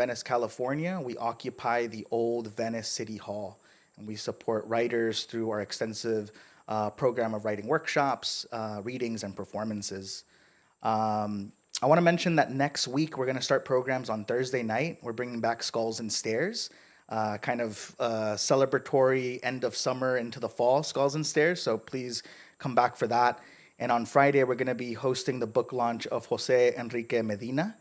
Venice, California, we occupy the old Venice City Hall, and we support writers through our extensive program of writing workshops, readings, and performances. I want to mention that next week we're going to start programs on Thursday night. We're bringing back Skulls and Stairs, kind of celebratory end of summer into the fall Skulls and Stairs. So please come back for that. And on Friday, we're going to be hosting the book launch of Jose Enrique Medina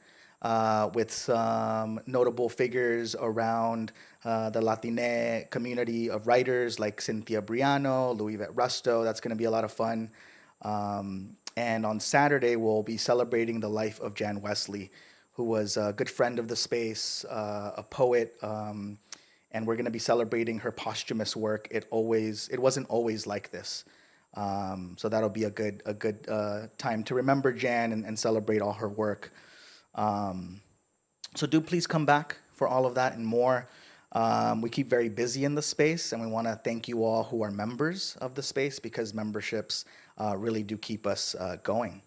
with some notable figures around the Latine community of writers like Cynthia Briano, Louisette Rusto. That's going to be a lot of fun. And on Saturday, we'll be celebrating the life of Jan Wesley, who was a good friend of the space, a poet, and we're going to be celebrating her posthumous work. It wasn't always like this. So that'll be a good time to remember Jan and celebrate all her work. So do please come back for all of that and more. We keep very busy in the space, and we want to thank you all who are members of the space, because memberships really do keep us going.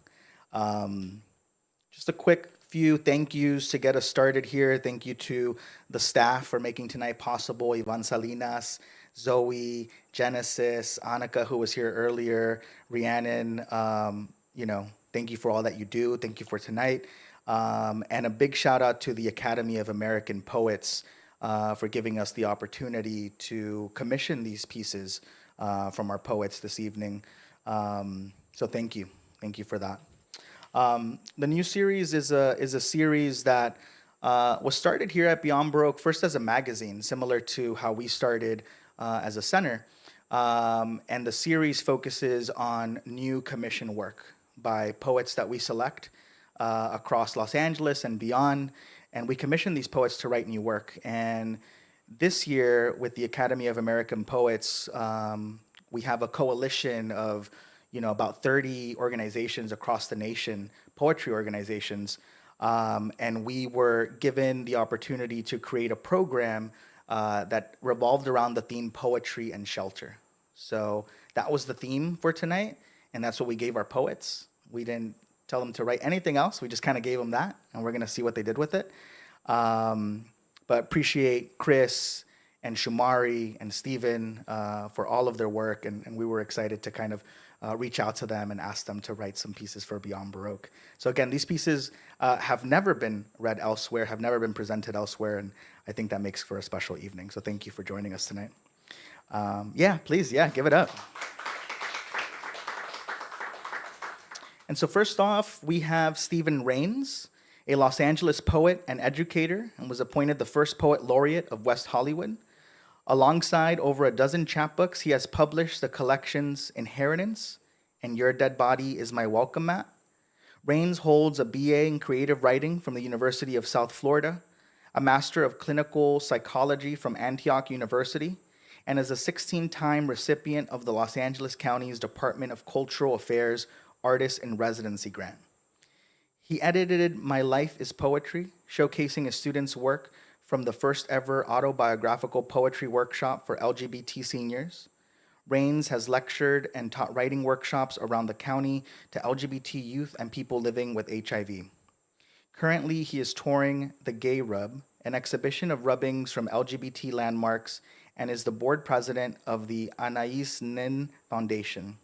Just a quick few thank yous to get us started here. Thank you to the staff for making tonight possible: Ivan Salinas, Zoe, Genesis, Annika, who was here earlier, Rhiannon. Thank you for all that you do. Thank you for tonight. And a big shout out to the Academy of American Poets for giving us the opportunity to commission these pieces from our poets this evening. So thank you for that. The new series is a series that was started here at Beyond Baroque first as a magazine, similar to how we started as a center. And the series focuses on new commission work by poets that we select across Los Angeles and beyond. And we commission these poets to write new work. And this year, with the Academy of American Poets, we have a coalition of about 30 organizations across the nation, poetry organizations. And we were given the opportunity to create a program that revolved around the theme poetry and shelter. So that was the theme for tonight, and that's what we gave our poets. We didn't tell them to write anything else. We just kind of gave them that, and we're going to see what they did with it. But appreciate Chris and Shumarí and Stephen for all of their work, and we were excited to kind of reach out to them and ask them to write some pieces for Beyond Baroque. So again, these pieces have never been read elsewhere, have never been presented elsewhere, and I think that makes for a special evening. So thank you for joining us tonight. Please, give it up. And so first off, we have Stephen Rains, a Los Angeles poet and educator, and was appointed the first poet laureate of West Hollywood. Alongside over a dozen chapbooks, he has published the collections Inheritance and Your Dead Body Is My Welcome Mat. Rains holds a BA in creative writing from the University of South Florida, a Master of Clinical Psychology from Antioch University, and is a 16-time recipient of the Los Angeles County's Department of Cultural Affairs Artist in Residency Grant. He edited My Life is Poetry, showcasing his students' work from the first ever autobiographical poetry workshop for LGBT seniors. Rains has lectured and taught writing workshops around the county to LGBT youth and people living with HIV. Currently, he is touring The Gay Rub, an exhibition of rubbings from LGBT landmarks, and is the board president of the Anais Nin Foundation.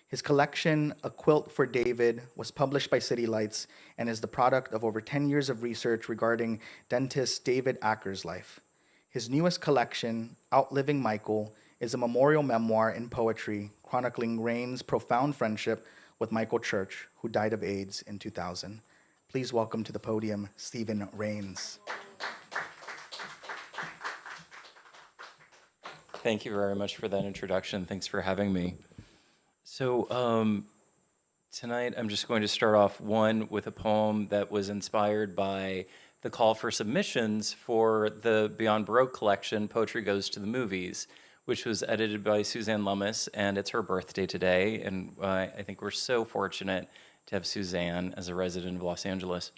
His collection, A Quilt for David, was published by City Lights and is the product of over 10 years of research regarding dentist David Acker's life. His newest collection, Outliving Michael, is a memorial memoir in poetry chronicling Rains' profound friendship with Michael Church, who died of AIDS in 2000. Please welcome to the podium, Stephen Rains. Thank you very much for that introduction. Thanks for having me. So tonight I'm just going to start off with a poem that was inspired by the call for submissions for the Beyond Baroque collection, Poetry Goes to the Movies, which was edited by Suzanne Lummis, and it's her birthday today, and I think we're so fortunate to have Suzanne as a resident of Los Angeles.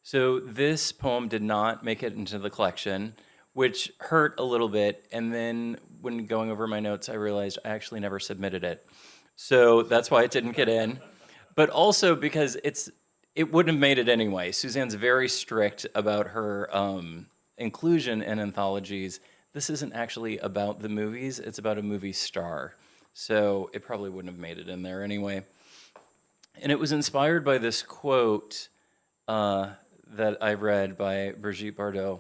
So this poem did not make it into the collection, which hurt a little bit, and then when going over my notes, I realized I actually never submitted it. So that's why it didn't get in, but also because it wouldn't have made it anyway. Suzanne's very strict about her inclusion in anthologies, this isn't actually about the movies, it's about a movie star. So it probably wouldn't have made it in there anyway. And it was inspired by this quote that I read by Brigitte Bardot.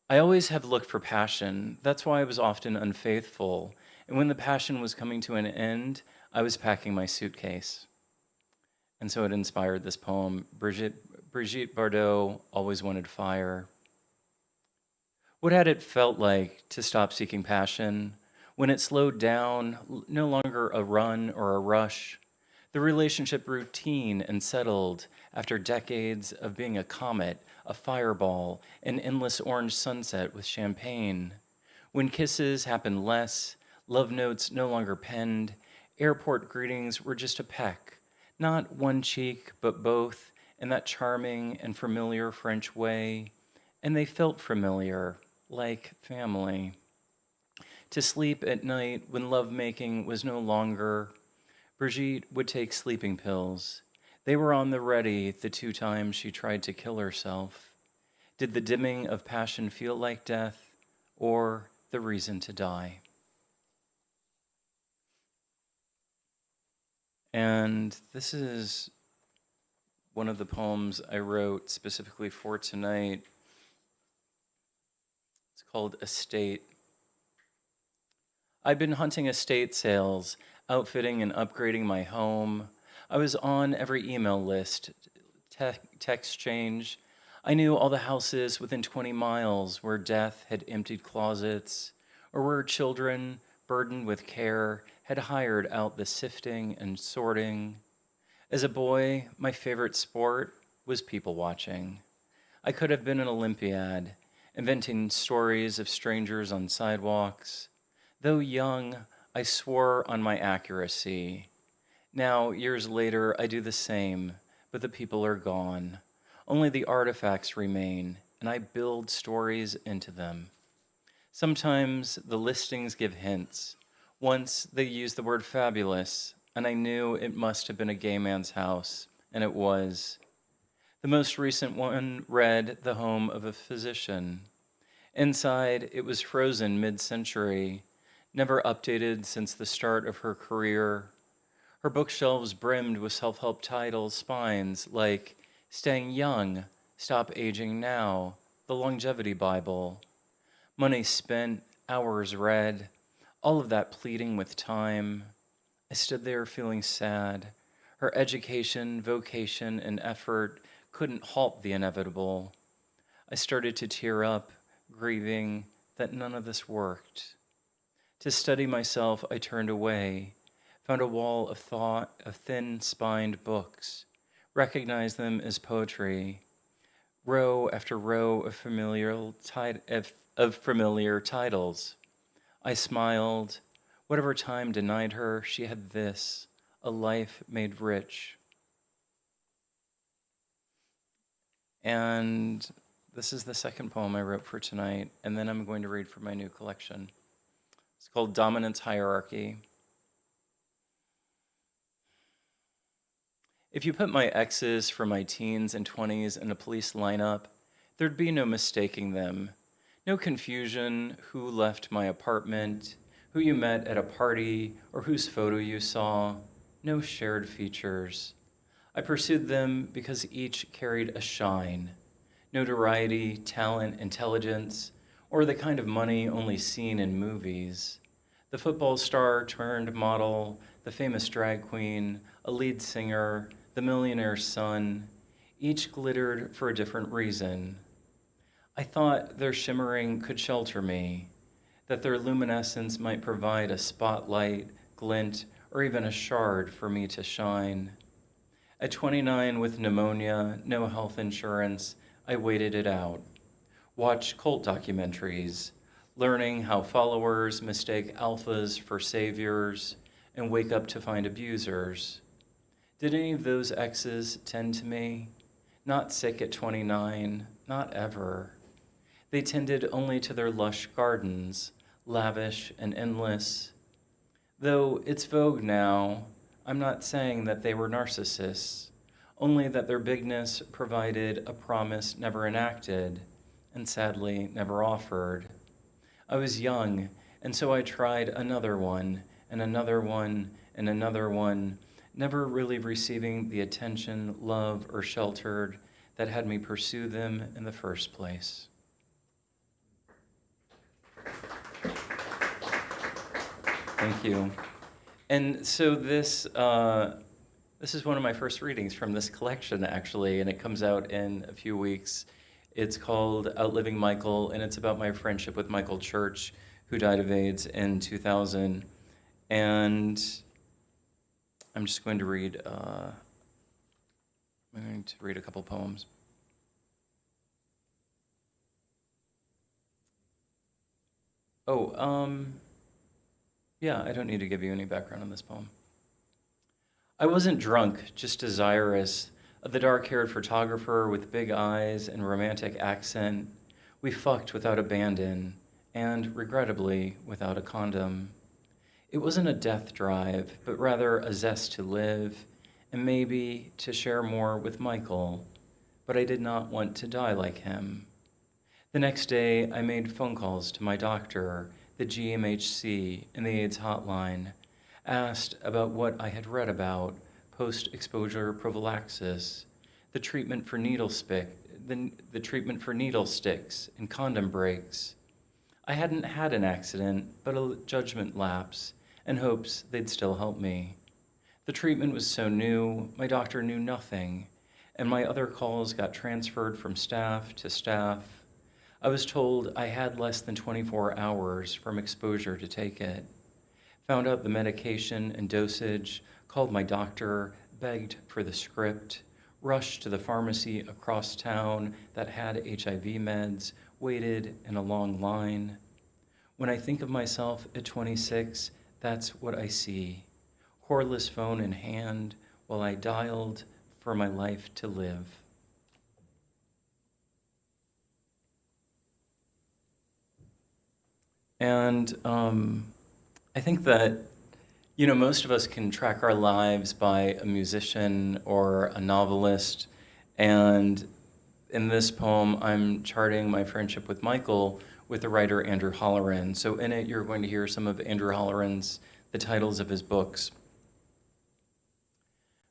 I always have looked for passion. That's why I was often unfaithful. And when the passion was coming to an end, I was packing my suitcase. And so it inspired this poem. Brigitte Bardot always wanted fire. What had it felt like to stop seeking passion? When it slowed down, no longer a run or a rush, the relationship routine and settled after decades of being a comet, a fireball, an endless orange sunset with champagne. When kisses happened less, love notes no longer penned, airport greetings were just a peck, not one cheek, but both, in that charming and familiar French way, and they felt familiar, like family. To sleep at night when lovemaking was no longer, Brigitte would take sleeping pills. They were on the ready the 2 times she tried to kill herself. Did the dimming of passion feel like death or the reason to die? And this is one of the poems I wrote specifically for tonight. It's called Estate. I've been hunting estate sales, outfitting and upgrading my home. I was on every email list, text change. I knew all the houses within 20 miles where death had emptied closets, or where children, burdened with care, had hired out the sifting and sorting. As a boy, my favorite sport was people watching. I could have been an Olympiad, inventing stories of strangers on sidewalks. Though young, I swore on my accuracy. Now, years later, I do the same, but the people are gone. Only the artifacts remain, and I build stories into them. Sometimes the listings give hints. Once they used the word fabulous, and I knew it must have been a gay man's house, and it was. The most recent one read the home of a physician. Inside, it was frozen mid-century, never updated since the start of her career. Her bookshelves brimmed with self-help titles, spines like Staying Young, Stop Aging Now, The Longevity Bible. Money spent, hours read, all of that pleading with time. I stood there feeling sad. Her education, vocation, and effort couldn't halt the inevitable. I started to tear up, grieving that none of this worked. To study myself, I turned away, found a wall of thought, of thin-spined books, recognized them as poetry, row after row of familiar titles. I smiled. Whatever time denied her, she had this, a life made rich. And this is the second poem I wrote for tonight, and then I'm going to read from my new collection. It's called Dominance Hierarchy. If you put my exes from my teens and 20s in a police lineup, there'd be no mistaking them. No confusion who left my apartment, who you met at a party, or whose photo you saw. No shared features. I pursued them because each carried a shine. Notoriety, talent, intelligence, or the kind of money only seen in movies. The football star turned model, the famous drag queen, a lead singer, the millionaire's son, each glittered for a different reason. I thought their shimmering could shelter me, that their luminescence might provide a spotlight, glint, or even a shard for me to shine. At 29 with pneumonia, no health insurance, I waited it out. Watched cult documentaries, learning how followers mistake alphas for saviors and wake up to find abusers. Did any of those exes tend to me? Not sick at 29, not ever. They tended only to their lush gardens, lavish and endless. Though it's vogue now, I'm not saying that they were narcissists, only that their bigness provided a promise never enacted, and sadly never offered. I was young, and so I tried another one, and another one, and another one, never really receiving the attention, love, or shelter that had me pursue them in the first place. Thank you. And so this is one of my first readings from this collection, actually, and it comes out in a few weeks. It's called Outliving Michael, and it's about my friendship with Michael Church, who died of AIDS in 2000. And I'm just going to read. I'm going to read a couple poems. Yeah, I don't need to give you any background on this poem. I wasn't drunk, just desirous of the dark-haired photographer with big eyes and romantic accent. We fucked without abandon, and, regrettably, without a condom. It wasn't a death drive, but rather a zest to live, and maybe to share more with Michael, but I did not want to die like him. The next day, I made phone calls to my doctor, the GMHC, and the AIDS hotline, asked about what I had read about post-exposure prophylaxis, the treatment for needle treatment for needle sticks and condom breaks. I hadn't had an accident, but a judgment lapse, and hopes they'd still help me. The treatment was so new, my doctor knew nothing, and my other calls got transferred from staff to staff. I was told I had less than 24 hours from exposure to take it. Found out the medication and dosage, called my doctor, begged for the script, rushed to the pharmacy across town that had HIV meds, waited in a long line. When I think of myself at 26, that's what I see. Cordless phone in hand while I dialed for my life to live. And I think that, most of us can track our lives by a musician or a novelist. And in this poem, I'm charting my friendship with Michael with the writer Andrew Holleran. So in it, you're going to hear some of Andrew Holleran's, the titles of his books.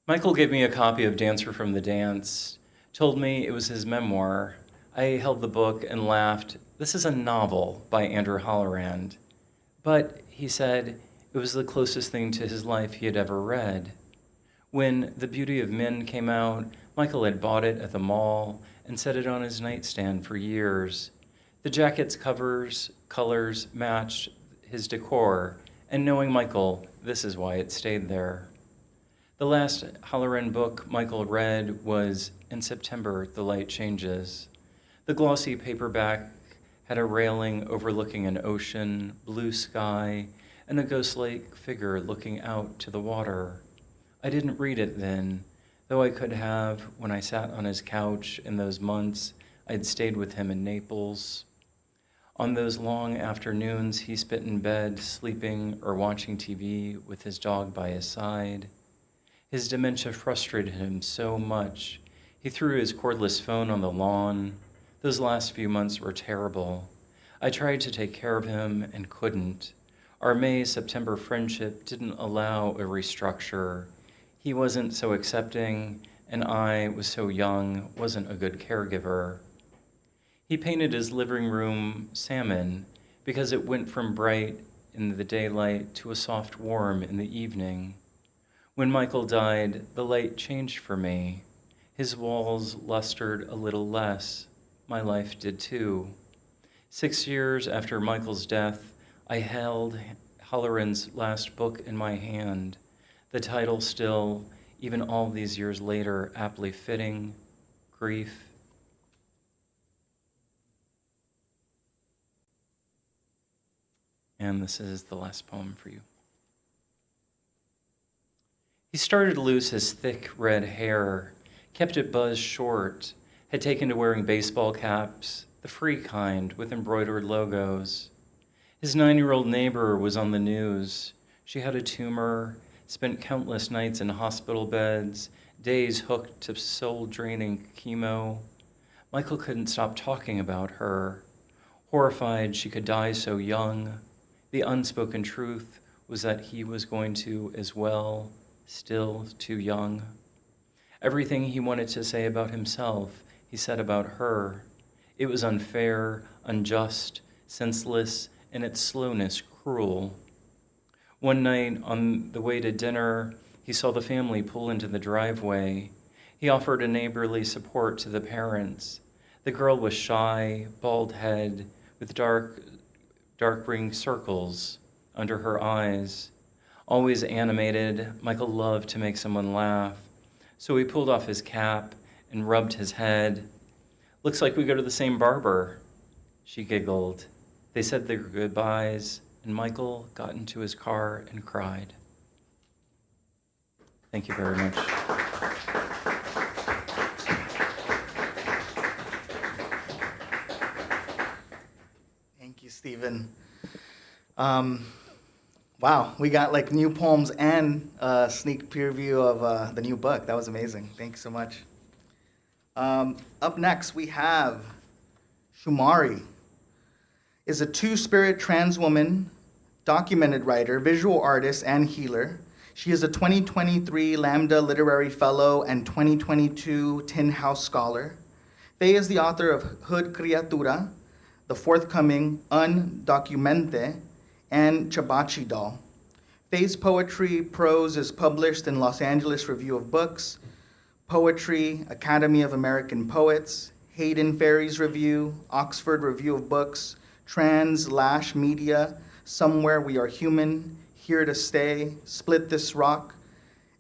Michael gave me a copy of Dancer from the Dance, told me it was his memoir. I held the book and laughed. This is a novel by Andrew Holleran. But, he said, it was the closest thing to his life he had ever read. When The Beauty of Men came out, Michael had bought it at the mall and set it on his nightstand for years. The jacket's colors matched his decor, and knowing Michael, this is why it stayed there. The last Holleran book Michael read was In September, the Light Changes. The glossy paperback had a railing overlooking an ocean, blue sky, and a ghost-like figure looking out to the water. I didn't read it then, though I could have when I sat on his couch in those months I'd stayed with him in Naples. On those long afternoons he spent in bed, sleeping or watching TV with his dog by his side. His dementia frustrated him so much, he threw his cordless phone on the lawn. Those last few months were terrible. I tried to take care of him and couldn't. Our May-September friendship didn't allow a restructure. He wasn't so accepting, and I was so young, wasn't a good caregiver. He painted his living room salmon because it went from bright in the daylight to a soft warm in the evening. When Michael died, the light changed for me. His walls lustered a little less. My life did too. 6 years after Michael's death, I held Holleran's last book in my hand, the title still, even all these years later, aptly fitting, Grief. And this is the last poem for you. He started to lose his thick red hair, kept it buzzed short, had taken to wearing baseball caps, the free kind with embroidered logos. His 9-year-old neighbor was on the news. She had a tumor, spent countless nights in hospital beds, days hooked to soul-draining chemo. Michael couldn't stop talking about her. Horrified she could die so young, the unspoken truth was that he was going to as well, still too young. Everything he wanted to say about himself, he said about her. It was unfair, unjust, senseless, and its slowness cruel. One night, on the way to dinner, he saw the family pull into the driveway. He offered a neighborly support to the parents. The girl was shy, bald head, with dark ring circles under her eyes. Always animated, Michael loved to make someone laugh. So he pulled off his cap and rubbed his head. "Looks like we go to the same barber," she giggled. They said their goodbyes, and Michael got into his car and cried. Thank you very much. Thank you, Stephen. Wow, we got like new poems and a sneak preview of the new book. That was amazing. Thank you so much. Up next, we have Shumarí. Is a two-spirit trans woman, documented writer, visual artist, and healer. She is a 2023 Lambda Literary Fellow and 2022 Tin House Scholar. Féi is the author of Hood Criatura, the forthcoming Undocumente, and Chabachi Doll. Féi's poetry prose is published in Los Angeles Review of Books, Poetry, Academy of American Poets, Hayden Ferry's Review, Oxford Review of Books, Trans Media, Somewhere We Are Human, Here to Stay, Split This Rock,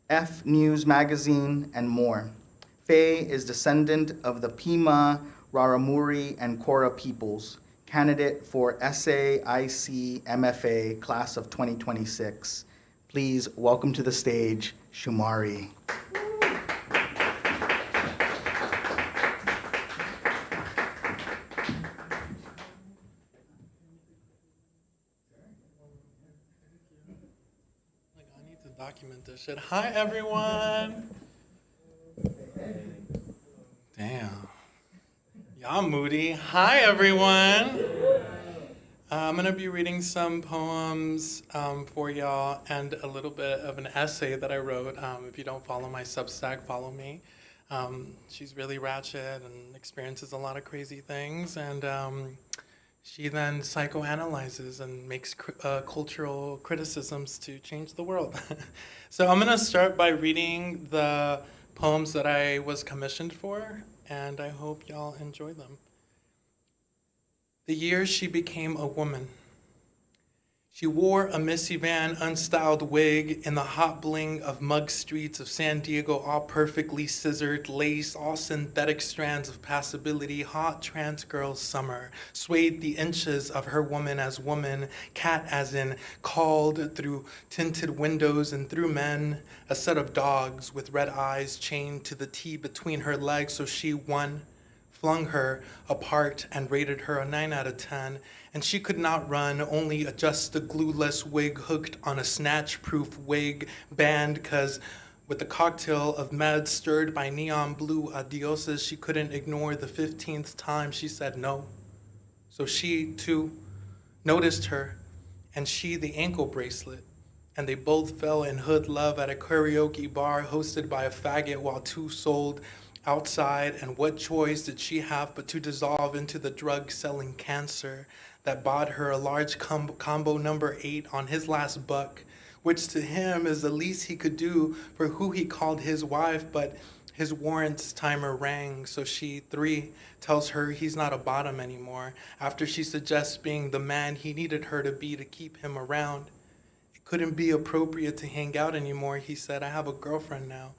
F News Magazine, and more. Féi is descendant of the Pima, Raramuri, and Kora peoples, candidate for SAIC MFA class of 2026. Please welcome to the stage, Shumarí. I need to document this shit. Hi, everyone. Damn. Y'all moody. Hi, everyone. I'm going to be reading some poems for y'all and a little bit of an essay that I wrote. If you don't follow my Substack, follow me. She's really ratchet and experiences a lot of crazy things. And she then psychoanalyzes and makes cultural criticisms to change the world. So I'm going to start by reading the poems that I was commissioned for, and I hope y'all enjoy them. The year she became a woman. She wore a Missy Van unstyled wig in the hot bling of mug streets of San Diego, all perfectly scissored, lace, all synthetic strands of passability. Hot trans girl summer swayed the inches of her woman as woman, cat as in called through tinted windows and through men, a set of dogs with red eyes chained to the T between her legs, so she won. Flung her apart and rated her a 9 out of 10, and she could not run, only adjust the glueless wig hooked on a snatch-proof wig band, 'cause with the cocktail of meds stirred by neon blue adioses, she couldn't ignore the 15th time she said no. So she, too, noticed her, and she the ankle bracelet, and they both fell in hood love at a karaoke bar hosted by a faggot while two sold outside, and what choice did she have but to dissolve into the drug-selling cancer that bought her a large combo number 8 on his last buck, which to him is the least he could do for who he called his wife, but his warrants timer rang, so she, 3, tells her he's not a bottom anymore, after she suggests being the man he needed her to be to keep him around. It couldn't be appropriate to hang out anymore, he said, I have a girlfriend now.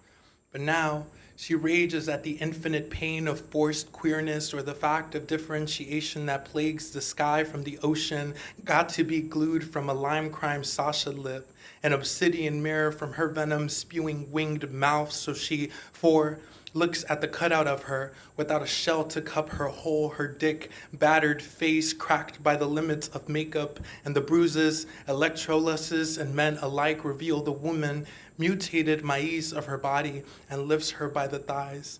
But now, she rages at the infinite pain of forced queerness or the fact of differentiation that plagues the sky from the ocean, got to be glued from a lime crime Sasha lip, an obsidian mirror from her venom spewing winged mouth, so she, 4, looks at the cutout of her without a shell to cup her hole, her dick, battered face cracked by the limits of makeup, and the bruises, electrolysis, and men alike reveal the woman mutated maize of her body and lifts her by the thighs.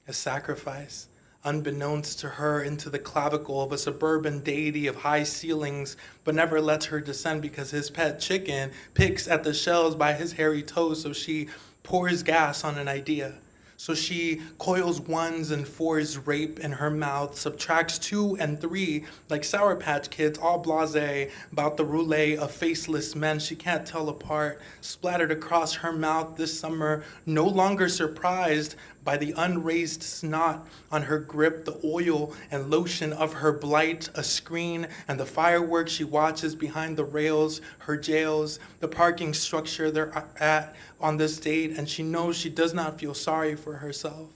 A sacrifice, unbeknownst to her, into the clavicle of a suburban deity of high ceilings, but never lets her descend because his pet chicken picks at the shells by his hairy toes, so she pours gas on an idea. So she coils ones and fours rape in her mouth, subtracts 2 and 3 like Sour Patch Kids, all blasé about the roulette of faceless men she can't tell apart, splattered across her mouth this summer, no longer surprised by the unraised snot on her grip, the oil and lotion of her blight, a screen, and the fireworks she watches behind the rails, her jails, the parking structure they're at on this date, and she knows she does not feel sorry for herself,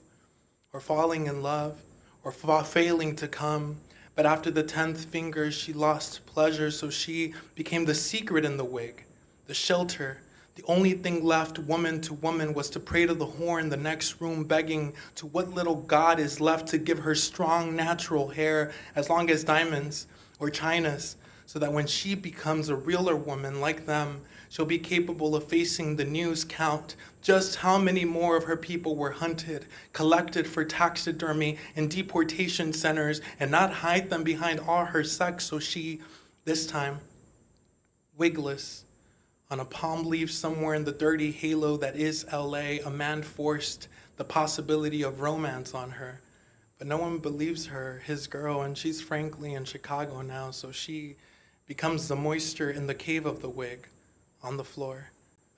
or falling in love, or failing to come. But after the 10th finger, she lost pleasure, so she became the secret in the wig, the shelter. The only thing left, woman to woman, was to pray to the horn the next room, begging to what little God is left to give her strong, natural hair, as long as diamonds or chinas, so that when she becomes a realer woman like them, she'll be capable of facing the news count just how many more of her people were hunted, collected for taxidermy in deportation centers, and not hide them behind all her sex, so she, this time, wigless, on a palm leaf somewhere in the dirty halo that is LA, a man forced the possibility of romance on her. But no one believes her, his girl, and she's frankly in Chicago now, so she becomes the moisture in the cave of the wig, on the floor,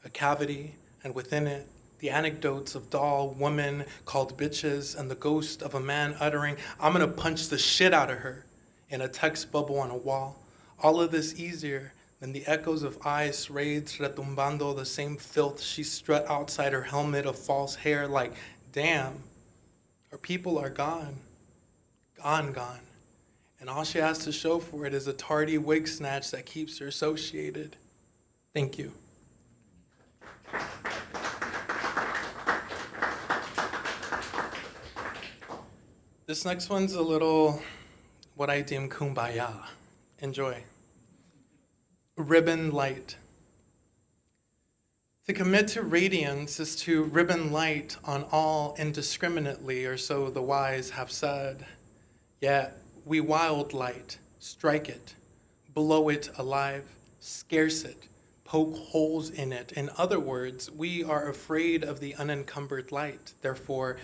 a cavity, and within it, the anecdotes of doll women called bitches and the ghost of a man uttering, "I'm gonna punch the shit out of her," in a text bubble on a wall. All of this easier than the echoes of ice raids retumbando the same filth she strut outside her helmet of false hair like, damn, her people are gone, gone. And all she has to show for it is a tardy wig snatch that keeps her associated. Thank you. This next one's a little what I deem kumbaya. Enjoy. Ribbon light. To commit to radiance is to ribbon light on all indiscriminately, or so the wise have said. Yet we wild light, strike it, blow it alive, scarce it, poke holes in it. In other words, we are afraid of the unencumbered light, therefore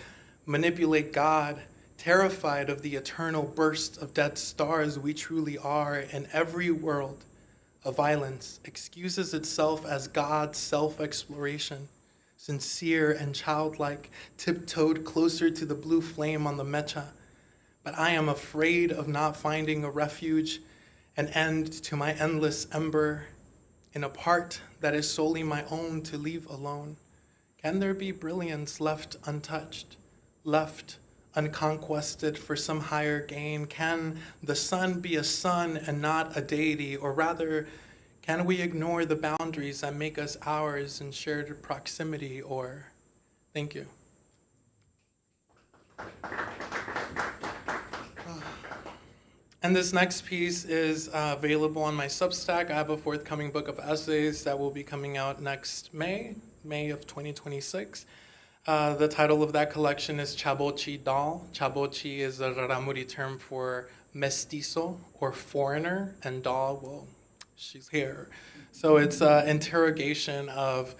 manipulate God, terrified of the eternal burst of dead stars we truly are in every world. Of violence excuses itself as God's self-exploration, sincere and childlike, tiptoed closer to the blue flame on the mecha. But I am afraid of not finding a refuge, an end to my endless ember, in a part that is solely my own to leave alone. Can there be brilliance left untouched, left unconquested for some higher gain? Can the sun be a sun and not a deity? Or rather, can we ignore the boundaries that make us ours in shared proximity? Or, thank you. And this next piece is available on my Substack. I have a forthcoming book of essays that will be coming out next May of 2026. The title of that collection is Chabochi Doll. Chabochi is a Raramuri term for mestizo or foreigner, and doll, well, she's here. So it's an interrogation of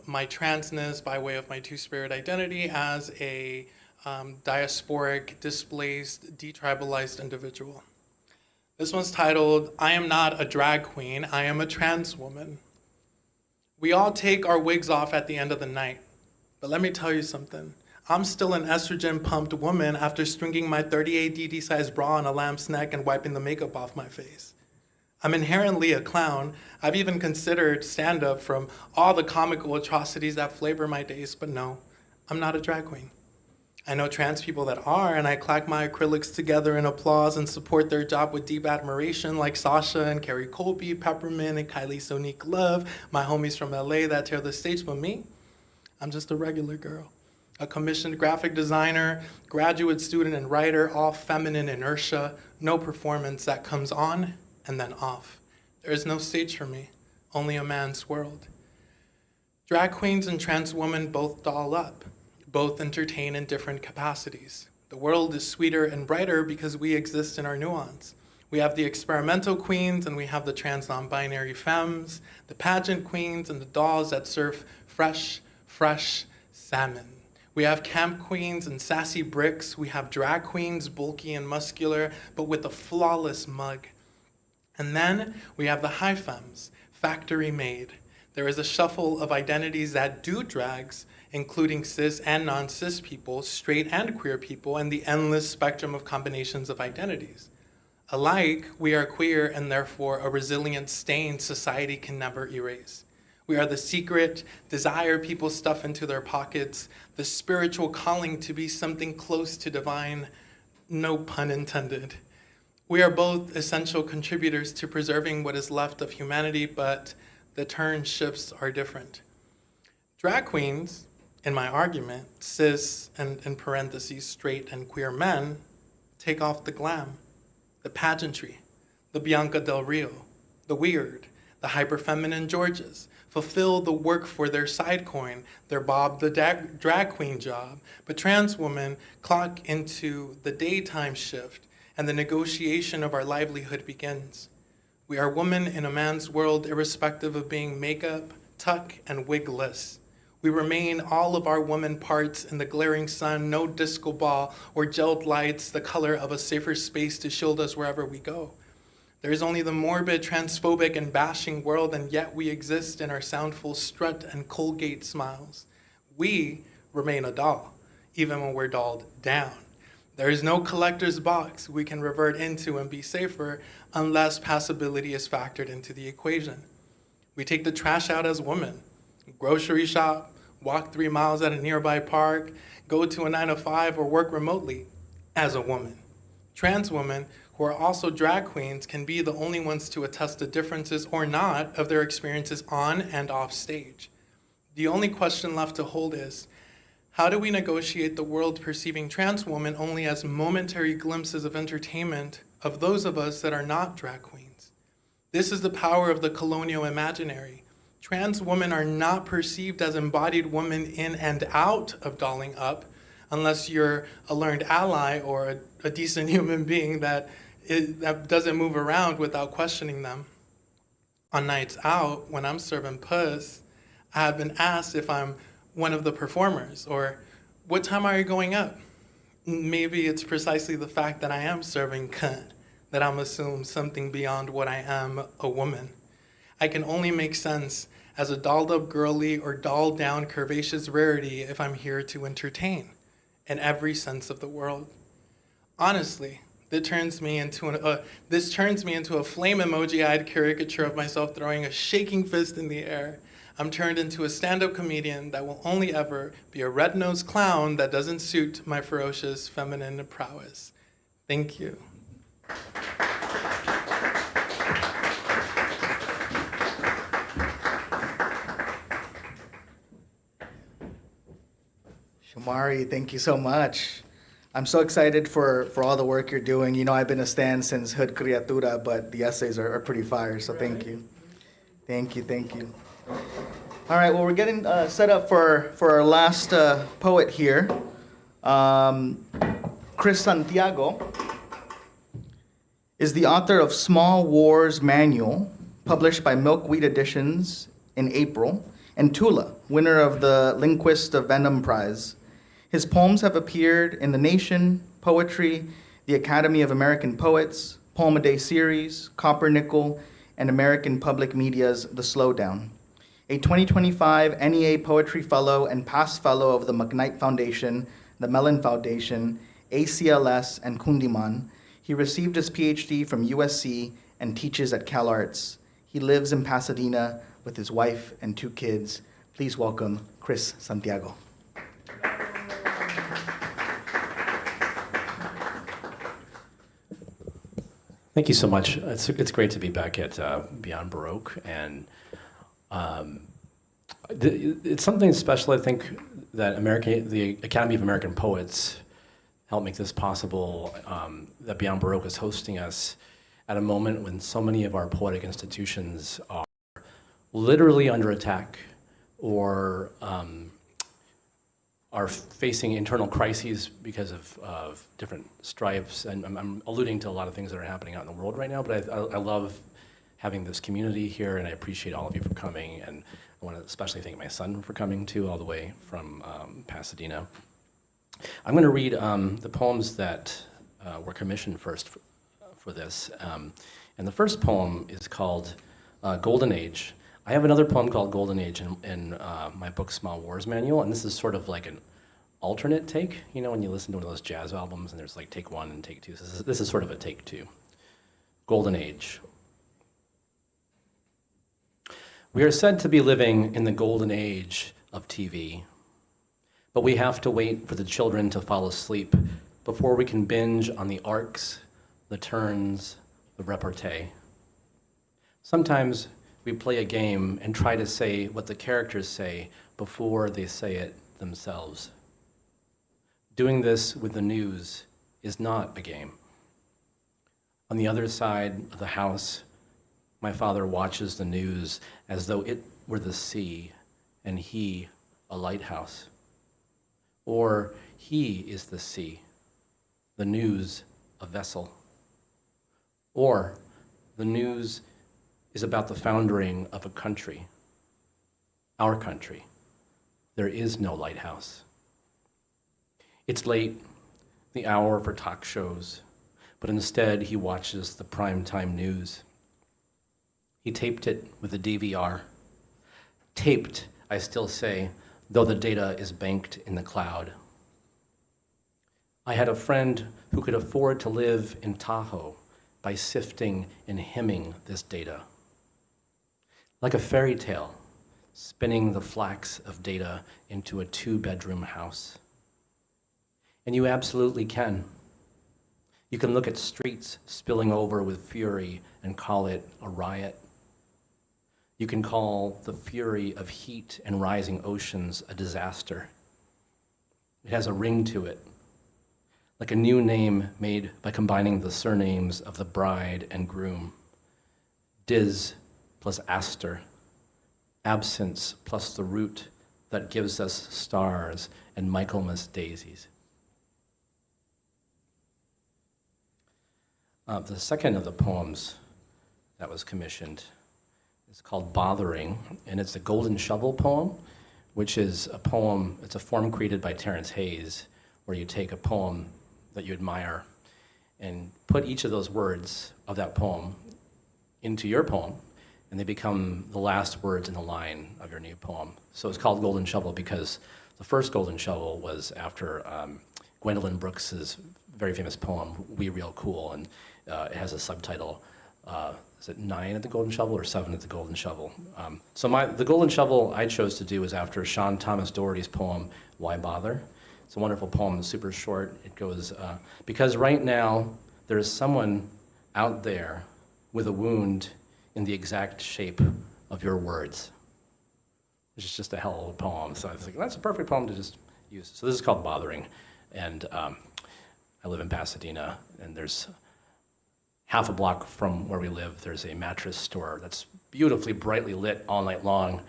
my transness by way of my two-spirit identity as a diasporic, displaced, detribalized individual. This one's titled, I am not a drag queen, I am a trans woman. We all take our wigs off at the end of the night. But let me tell you something. I'm still an estrogen-pumped woman after stringing my 38 DD size bra on a lamb's neck and wiping the makeup off my face. I'm inherently a clown. I've even considered stand-up from all the comical atrocities that flavor my days, but no, I'm not a drag queen. I know trans people that are, and I clack my acrylics together in applause and support their job with deep admiration, like Sasha and Carrie Colby, Peppermint, and Kylie Sonique Love, my homies from LA that tear the stage, but me? I'm just a regular girl, a commissioned graphic designer, graduate student and writer, all feminine inertia, no performance that comes on and then off. There is no stage for me, only a man's world. Drag queens and trans women both doll up, both entertain in different capacities. The world is sweeter and brighter because we exist in our nuance. We have the experimental queens and we have the trans non-binary femmes, the pageant queens and the dolls that serve fresh salmon. We have camp queens and sassy bricks. We have drag queens, bulky and muscular, but with a flawless mug. And then we have the high femmes, factory made. There is a shuffle of identities that do drags, including cis and non-cis people, straight and queer people, and the endless spectrum of combinations of identities. Alike, we are queer and therefore a resilient stain society can never erase. We are the secret desire people stuff into their pockets, the spiritual calling to be something close to divine, no pun intended. We are both essential contributors to preserving what is left of humanity, but the turn shifts are different. Drag queens, in my argument, cis and in parentheses straight and queer men, take off the glam, the pageantry, the Bianca Del Rio, the weird, the hyper-feminine Georges, fulfill the work for their side coin, their Bob the drag queen job, but trans women clock into the daytime shift and the negotiation of our livelihood begins. We are women in a man's world irrespective of being makeup, tuck, and wigless. We remain all of our woman parts in the glaring sun, no disco ball or gelled lights, the color of a safer space to shield us wherever we go. There is only the morbid, transphobic, and bashing world, and yet we exist in our soundful strut and Colgate smiles. We remain a doll, even when we're dolled down. There is no collector's box we can revert into and be safer unless passability is factored into the equation. We take the trash out as women, grocery shop, walk 3 miles at a nearby park, go to a 9 to 5, or work remotely as a woman. Trans women who are also drag queens can be the only ones to attest the differences or not of their experiences on and off stage. The only question left to hold is, how do we negotiate the world perceiving trans women only as momentary glimpses of entertainment of those of us that are not drag queens? This is the power of the colonial imaginary. Trans women are not perceived as embodied women in and out of dolling up, unless you're a learned ally or a decent human being that doesn't move around without questioning them. On nights out, when I'm serving puss, I have been asked if I'm one of the performers, or what time are you going up? Maybe it's precisely the fact that I am serving cunt that I'm assumed something beyond what I am, a woman. I can only make sense as a dolled up girly or dolled down curvaceous rarity if I'm here to entertain, in every sense of the world. Honestly, this turns me into a flame emoji-eyed caricature of myself throwing a shaking fist in the air. I'm turned into a stand-up comedian that will only ever be a red-nosed clown that doesn't suit my ferocious feminine prowess. Thank you. Shumarí, thank you so much. I'm so excited for all the work you're doing. You know, I've been a stan since Hood Criatura, but the essays are pretty fire, so thank you. Thank you. All right, well, we're getting set up for our last poet here. Chris Santiago is the author of Small Wars Manual, published by Milkweed Editions in April, and Tula, winner of the Linguist of Venom Prize. His poems have appeared in The Nation, Poetry, the Academy of American Poets, Poem a Day Series, Copper Nickel, and American Public Media's The Slowdown. A 2025 NEA Poetry Fellow and past Fellow of the McKnight Foundation, the Mellon Foundation, ACLS, and Kundiman, he received his PhD from USC and teaches at CalArts. He lives in Pasadena with his wife and 2 kids. Please welcome Chris Santiago. Thank you so much. It's great to be back at Beyond Baroque, and it's something special. I think that the Academy of American Poets helped make this possible. That Beyond Baroque is hosting us at a moment when so many of our poetic institutions are literally under attack, or are facing internal crises because of different strifes, and I'm alluding to a lot of things that are happening out in the world right now, but I love having this community here, and I appreciate all of you for coming, and I want to especially thank my son for coming too, all the way from Pasadena. I'm going to read the poems that were commissioned first for this, and the first poem is called Golden Age. I have another poem called Golden Age in my book, Small Wars Manual, and this is sort of like an alternate take. You know, when you listen to one of those jazz albums and there's like take one and take two. So this is sort of a take two. Golden Age. We are said to be living in the golden age of TV, but we have to wait for the children to fall asleep before we can binge on the arcs, the turns, the repartee. Sometimes we play a game and try to say what the characters say before they say it themselves. Doing this with the news is not a game. On the other side of the house, my father watches the news as though it were the sea and he a lighthouse. Or he is the sea, the news a vessel. Or the news is about the foundering of a country, our country. There is no lighthouse. It's late, the hour for talk shows, but instead he watches the primetime news. He taped it with a DVR. Taped, I still say, though the data is banked in the cloud. I had a friend who could afford to live in Tahoe by sifting and hemming this data. Like a fairy tale, spinning the flax of data into a 2-bedroom house. And you absolutely can. You can look at streets spilling over with fury and call it a riot. You can call the fury of heat and rising oceans a disaster. It has a ring to it, like a new name made by combining the surnames of the bride and groom. Diz plus aster, absence plus the root that gives us stars and Michaelmas daisies. The second of the poems that was commissioned is called Bothering, and it's a golden shovel poem, which is a poem, it's a form created by Terrence Hayes, where you take a poem that you admire and put each of those words of that poem into your poem, and they become the last words in the line of your new poem. So it's called Golden Shovel because the first Golden Shovel was after Gwendolyn Brooks's very famous poem, We Real Cool, and it has a subtitle, is it 9 at the Golden Shovel or 7 at the Golden Shovel? So the Golden Shovel I chose to do was after Sean Thomas Doherty's poem, Why Bother? It's a wonderful poem, it's super short. It goes, because right now there is someone out there with a wound in the exact shape of your words. Which is just a hell of a poem. So I was like, that's a perfect poem to just use. So this is called Bothering. And I live in Pasadena, and there's half a block from where we live, there's a mattress store that's beautifully brightly lit all night long.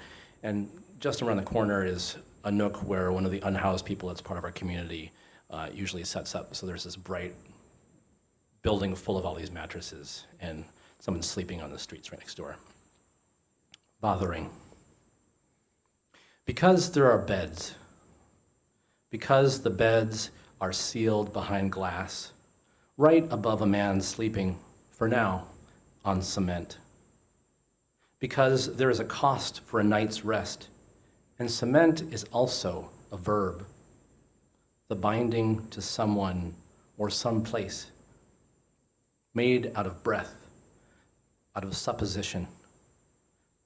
And just around the corner is a nook where one of the unhoused people that's part of our community usually sets up. So there's this bright building full of all these mattresses, and someone's sleeping on the streets right next door. Bothering. Because there are beds, because the beds are sealed behind glass, right above a man sleeping, for now, on cement. Because there is a cost for a night's rest, and cement is also a verb, the binding to someone or some place, made out of breath, out of supposition.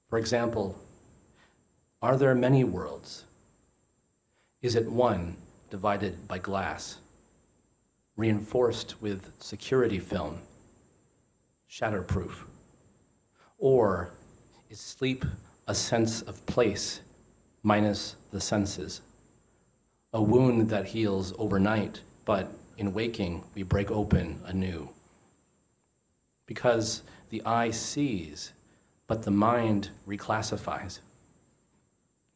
For example, are there many worlds? Is it one divided by glass, reinforced with security film, shatterproof? Or is sleep a sense of place minus the senses? A wound that heals overnight, but in waking we break open anew. Because the eye sees, but the mind reclassifies.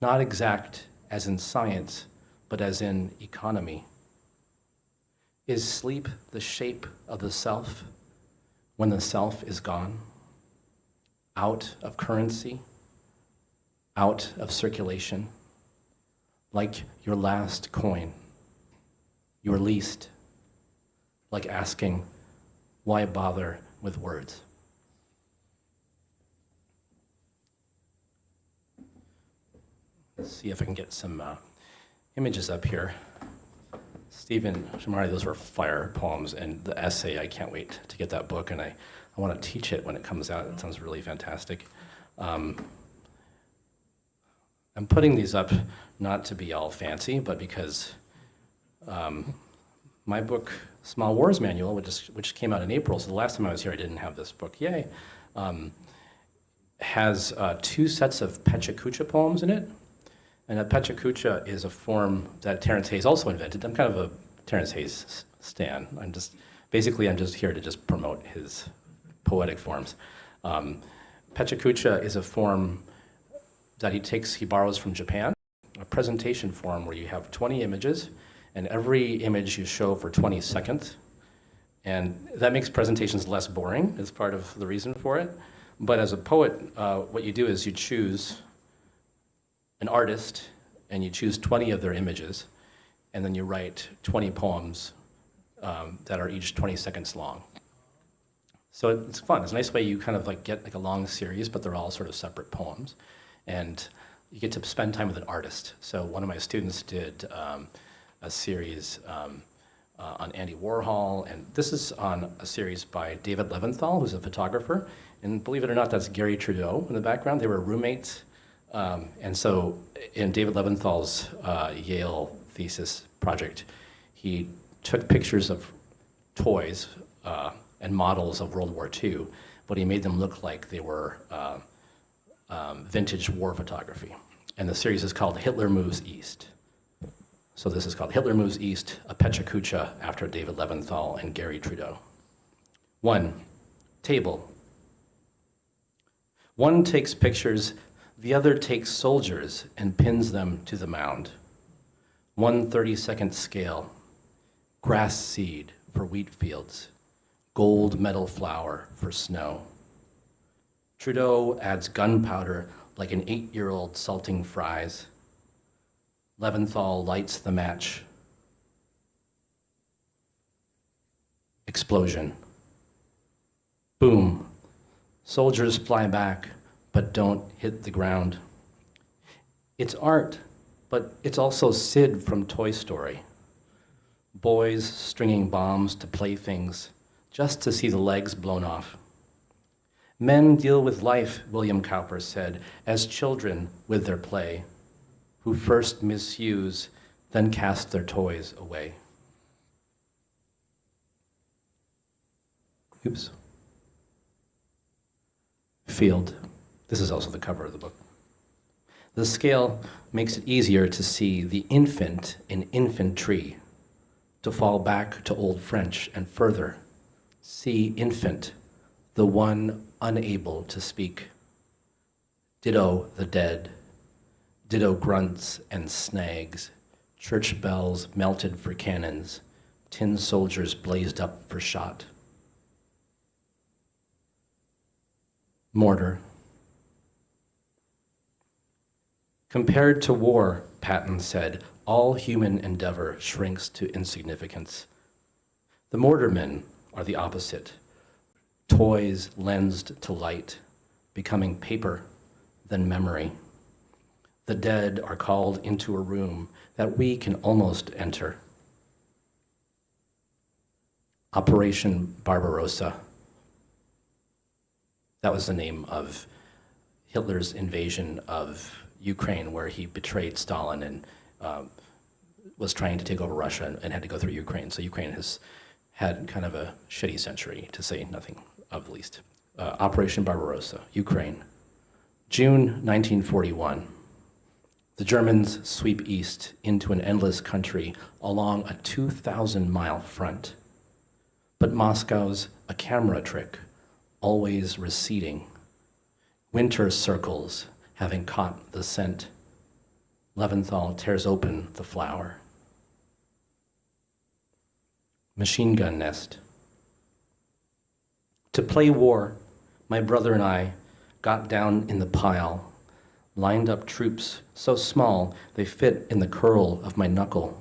Not exact as in science, but as in economy? Is sleep the shape of the self when the self is gone? Out of currency, out of circulation, like your last coin, your least, like asking, why bother with words? Let's see if I can get some images up here. Stephen Shumarí, those were fire poems, and the essay, I can't wait to get that book, and I want to teach it when it comes out. It sounds really fantastic. I'm putting these up not to be all fancy, but because my book, Small Wars Manual, which came out in April, so the last time I was here I didn't have this book, yay, has 2 sets of Pechacucha poems in it. And a Pechacucha is a form that Terence Hayes also invented. I'm kind of a Terence Hayes stan. I'm just here to just promote his poetic forms. Pechacucha is a form that he borrows from Japan, a presentation form where you have 20 images, and every image you show for 20 seconds. And that makes presentations less boring, is part of the reason for it. But as a poet, what you do is you choose an artist, and you choose 20 of their images, and then you write 20 poems that are each 20 seconds long. So it's fun. It's a nice way you kind of like get like a long series, but they're all sort of separate poems. And you get to spend time with an artist. So one of my students did a series on Andy Warhol, and this is on a series by David Leventhal, who's a photographer. And believe it or not, that's Gary Trudeau in the background. They were roommates. And so in David Leventhal's Yale thesis project, he took pictures of toys and models of World War II, but he made them look like they were vintage war photography. And the series is called Hitler Moves East. So this is called Hitler Moves East, a Pechacucha after David Leventhal and Gary Trudeau. 1, table. One takes pictures, the other takes soldiers and pins them to the mound. 1 30-second scale, grass seed for wheat fields, gold medal flour for snow. Trudeau adds gunpowder like an 8-year-old salting fries. Leventhal lights the match. Explosion. Boom. Soldiers fly back, but don't hit the ground. It's art, but it's also Sid from Toy Story. Boys stringing bombs to playthings just to see the legs blown off. Men deal with life, William Cowper said, as children with their play, who first misuse, then cast their toys away. Oops. Field. This is also the cover of the book. The scale makes it easier to see the infant in infantry, to fall back to Old French and further, see infant, the one unable to speak. Ditto the dead, ditto grunts and snags, church bells melted for cannons, tin soldiers blazed up for shot. Mortar. Compared to war, Patton said, all human endeavor shrinks to insignificance. The mortarmen are the opposite. Toys lensed to light, becoming paper, then memory. The dead are called into a room that we can almost enter. Operation Barbarossa. That was the name of Hitler's invasion of Ukraine, where he betrayed Stalin and was trying to take over Russia and had to go through Ukraine. So Ukraine has had kind of a shitty century, to say nothing of the least. Operation Barbarossa, Ukraine. June 1941. The Germans sweep east into an endless country along a 2,000-mile front. But Moscow's a camera trick, always receding. Winter circles, having caught the scent. Leventhal tears open the flower. Machine gun nest. To play war, my brother and I got down in the pile, lined up troops so small they fit in the curl of my knuckle,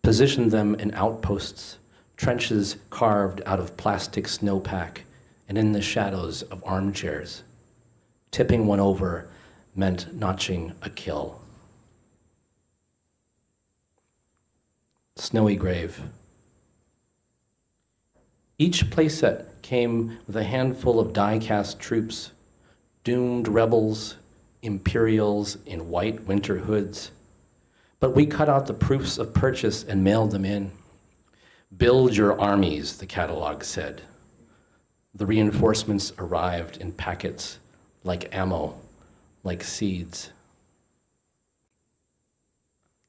positioned them in outposts, trenches carved out of plastic snowpack, and in the shadows of armchairs. Tipping one over meant notching a kill. Snowy grave. Each playset came with a handful of die-cast troops, doomed rebels, Imperials in white winter hoods. But we cut out the proofs of purchase and mailed them in. Build your armies, the catalog said. The reinforcements arrived in packets, like ammo, like seeds.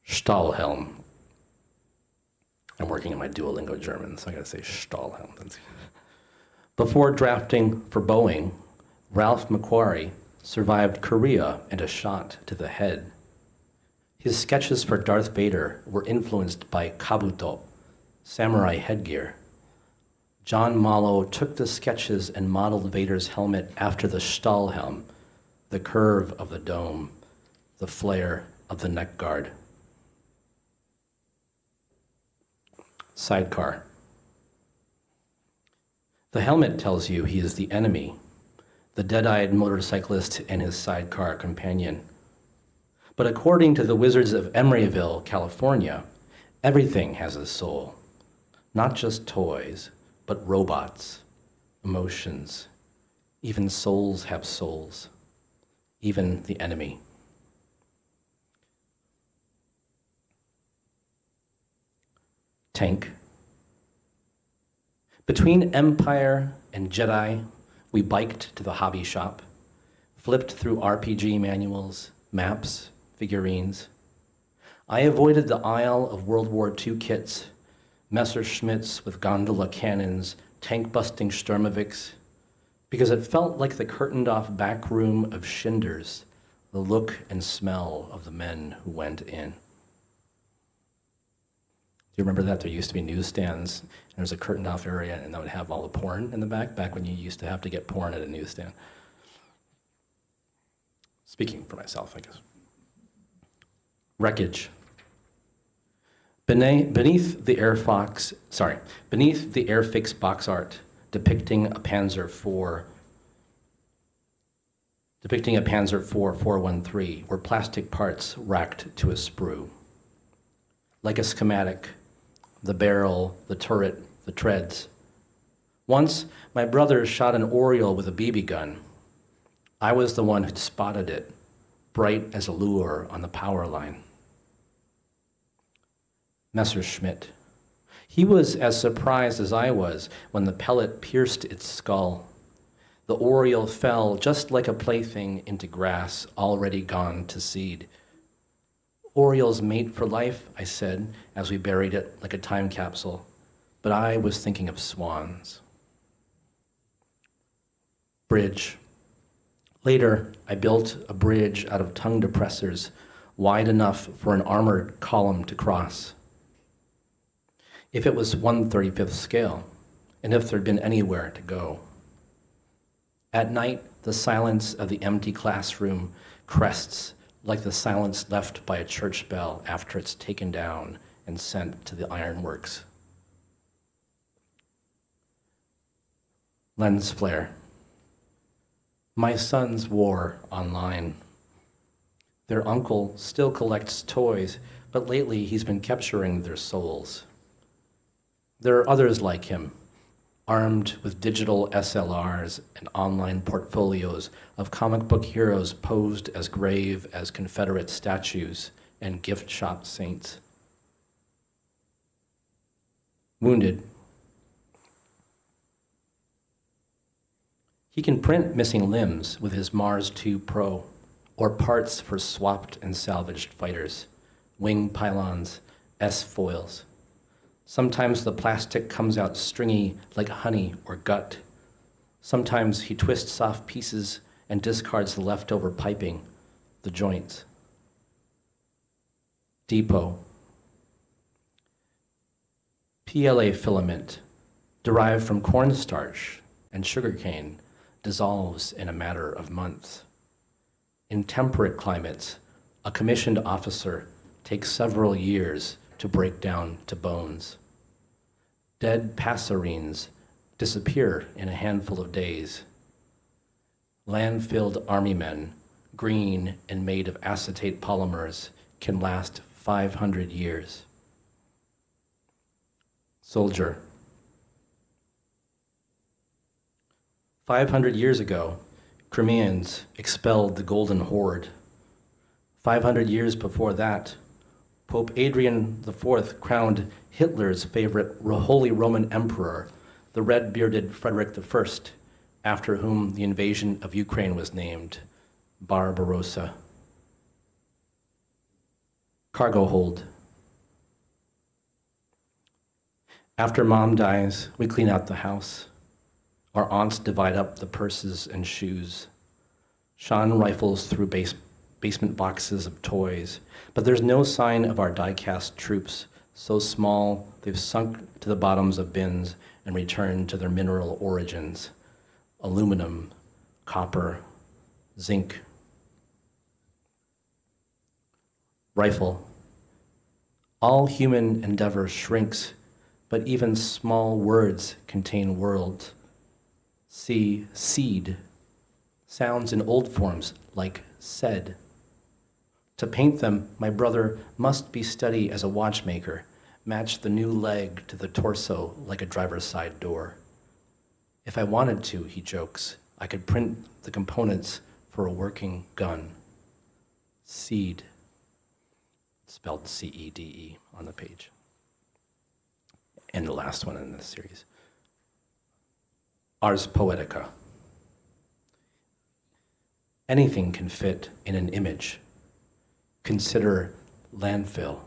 Stahlhelm. I'm working on my Duolingo German, so I gotta say Stahlhelm. Before drafting for Boeing, Ralph McQuarrie survived Korea and a shot to the head. His sketches for Darth Vader were influenced by kabuto, samurai headgear. John Mallow took the sketches and modeled Vader's helmet after the Stahlhelm, the curve of the dome, the flare of the neck guard. Sidecar. The helmet tells you he is the enemy, the dead-eyed motorcyclist and his sidecar companion. But according to the wizards of Emeryville, California, everything has a soul. Not just toys, but robots, emotions. Even souls have souls. Even the enemy. Tank. Between Empire and Jedi, we biked to the hobby shop, flipped through RPG manuals, maps, figurines. I avoided the aisle of World War II kits, Messerschmitts with gondola cannons, tank-busting Sturmoviks, because it felt like the curtained-off back room of Schindler's, the look and smell of the men who went in. Do you remember that? There used to be newsstands, and there was a curtained-off area, and that would have all the porn in the back when you used to have to get porn at a newsstand. Speaking for myself, I guess. Wreckage. Beneath the Airfix box art depicting a Panzer IV 413 were plastic parts racked to a sprue. Like a schematic, the barrel, the turret, the treads. Once, my brother shot an Oriole with a BB gun. I was the one who'd spotted it, bright as a lure on the power line. Messerschmitt. He was as surprised as I was when the pellet pierced its skull. The Oriole fell just like a plaything into grass already gone to seed. Orioles mate for life, I said, as we buried it like a time capsule, but I was thinking of swans. Bridge. Later, I built a bridge out of tongue depressors, wide enough for an armored column to cross. If it was 1/35th scale, and if there'd been anywhere to go. At night, the silence of the empty classroom crests like the silence left by a church bell after it's taken down and sent to the ironworks. Lens flare. My sons war online. Their uncle still collects toys, but lately he's been capturing their souls. There are others like him, armed with digital SLRs and online portfolios of comic book heroes posed as grave as Confederate statues and gift shop saints. Wounded. He can print missing limbs with his Mars 2 Pro, or parts for swapped and salvaged fighters, wing pylons, S-foils. Sometimes the plastic comes out stringy like honey or gut. Sometimes he twists off pieces and discards the leftover piping, the joints. Depot. PLA filament, derived from cornstarch and sugarcane, dissolves in a matter of months. In temperate climates, a commissioned officer takes several years to break down to bones. Dead passerines disappear in a handful of days. Land-filled army men, green and made of acetate polymers, can last 500 years. Soldier. 500 years ago, Crimeans expelled the Golden Horde. 500 years before that, Pope Adrian IV crowned Hitler's favorite Holy Roman Emperor, the red-bearded Frederick I, after whom the invasion of Ukraine was named, Barbarossa. Cargo hold. After mom dies, we clean out the house. Our aunts divide up the purses and shoes. Sean rifles through basement boxes of toys, but there's no sign of our die-cast troops, so small they've sunk to the bottoms of bins and returned to their mineral origins: aluminum, copper, zinc. Rifle. All human endeavor shrinks, but even small words contain worlds. See, seed sounds in old forms like said. To paint them, my brother must be steady as a watchmaker, match the new leg to the torso like a driver's side door. If I wanted to, he jokes, I could print the components for a working gun. Seed, spelled C-E-D-E on the page. And the last one in this series. Ars Poetica. Anything can fit in an image. Consider landfill.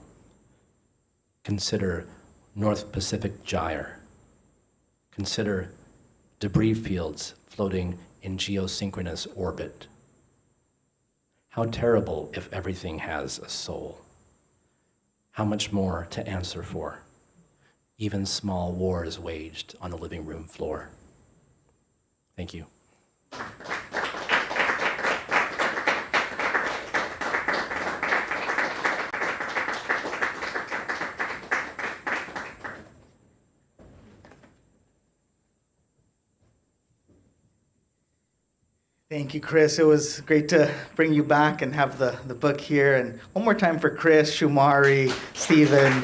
Consider North Pacific Gyre. Consider debris fields floating in geosynchronous orbit. How terrible if everything has a soul. How much more to answer for? Even small wars waged on the living room floor. Thank you. Thank you, Chris. It was great to bring you back and have the book here. And one more time for Chris, Shumarí, Stephen.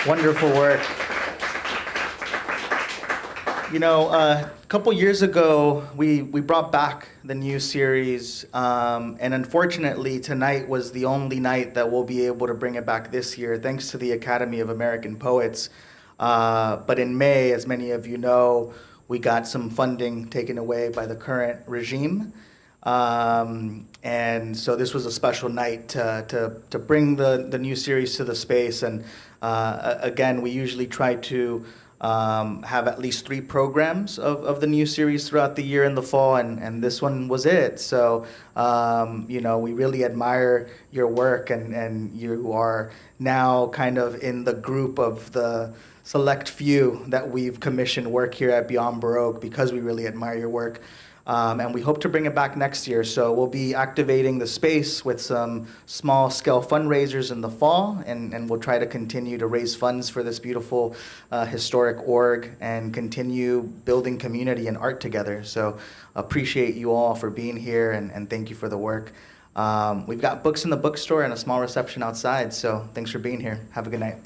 Wonderful work. You know, a couple years ago, we brought back the new series, and unfortunately, tonight was the only night that we'll be able to bring it back this year, thanks to the Academy of American Poets. But in May, as many of you know, we got some funding taken away by the current regime. And so this was a special night to bring the new series to the space. And again, we usually try to have at least 3 programs of the new series throughout the year in the fall, and this one was it. So, you know, we really admire your work, and you are now kind of in the group of the select few that we've commissioned work here at Beyond Baroque because we really admire your work. And we hope to bring it back next year. So we'll be activating the space with some small-scale fundraisers in the fall, and we'll try to continue to raise funds for this beautiful historic org and continue building community and art together. So appreciate you all for being here, and thank you for the work. We've got books in the bookstore and a small reception outside, so thanks for being here. Have a good night.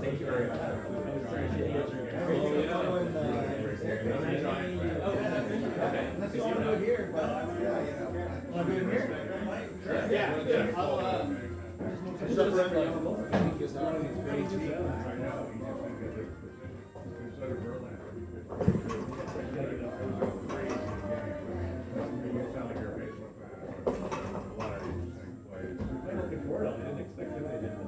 Thank you very much. Looking forward, I didn't expect that they didn't